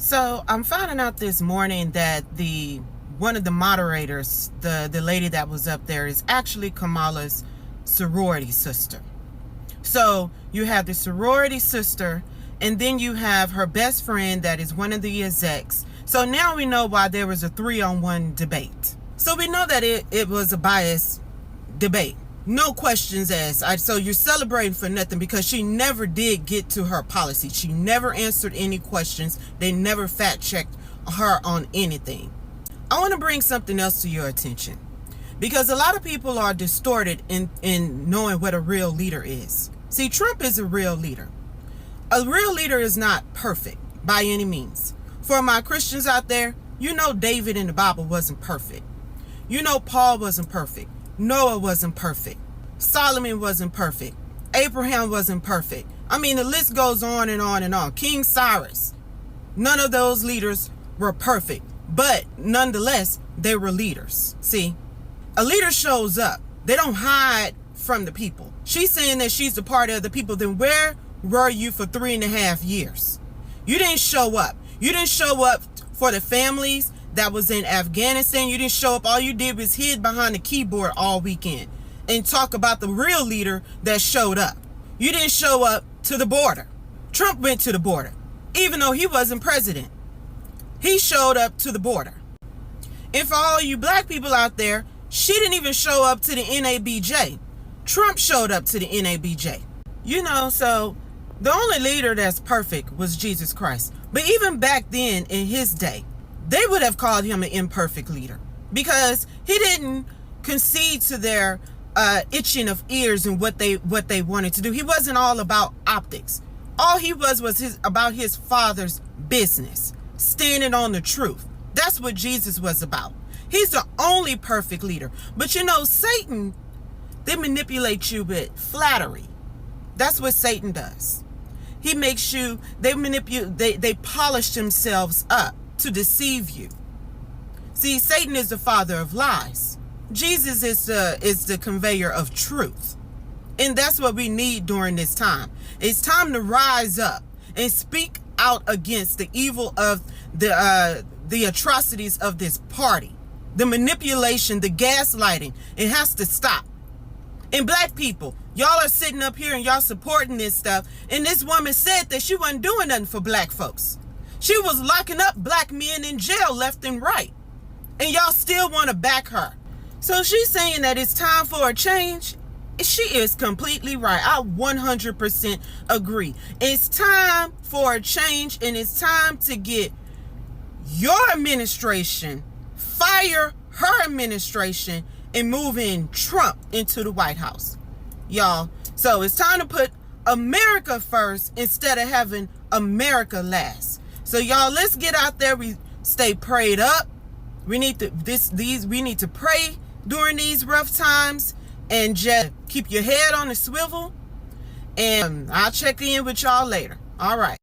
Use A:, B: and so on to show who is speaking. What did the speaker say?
A: So I'm finding out this morning that one of the moderators, the lady that was up there, is actually Kamala's sorority sister. So you have the sorority sister, and then you have her best friend that is one of the execs. So now we know why there was a 3-on-1 debate. So we know that it was a biased debate. No questions asked. So you're celebrating for nothing, because she never did get to her policy. She never answered any questions. They never fact checked her on anything. I want to bring something else to your attention, because a lot of people are distorted in knowing what a real leader is. See, Trump is a real leader. A real leader is not perfect by any means. For my Christians out there, you know David in the Bible wasn't perfect. You know Paul wasn't perfect. Noah wasn't perfect. Solomon wasn't perfect. Abraham wasn't perfect. I mean, the list goes on and on and on. King Cyrus. None of those leaders were perfect, but nonetheless, they were leaders. See, a leader shows up. They don't hide from the people. She's saying that she's a part of the people. Then where were you for 3.5 years? You didn't show up. You didn't show up for the families that was in Afghanistan. You didn't show up. All you did was hid behind the keyboard all weekend and talk about the real leader that showed up. You didn't show up to the border. Trump went to the border, even though he wasn't president. He showed up to the border. And for all you black people out there, she didn't even show up to the NABJ. Trump showed up to the NABJ. You know, so the only leader that's perfect was Jesus Christ. But even back then, in his day, they would have called him an imperfect leader, because he didn't concede to their itching of ears and what they wanted to do. He wasn't all about optics. All he was about his father's business, standing on the truth. That's what Jesus was about. He's the only perfect leader. But you know, Satan, they manipulate you with flattery. That's what Satan does. He makes you, they polish themselves up to deceive you. See, Satan is the father of lies. Jesus is the conveyor of truth. And that's what we need during this time. It's time to rise up and speak out against the evil of the atrocities of this party. The manipulation, the gaslighting, it has to stop. And black people, y'all are sitting up here and y'all supporting this stuff. And this woman said that she wasn't doing nothing for black folks. She was locking up black men in jail left and right. And y'all still want to back her. So she's saying that it's time for a change. She is completely right. I 100% agree. It's time for a change, and it's time to get your administration, fire her administration, and move in Trump into the White House. Y'all, so it's time to put America first instead of having America last. So y'all, let's get out there. We stay prayed up. We need to pray during these rough times, and just keep your head on the swivel. And I'll check in with y'all later. All right.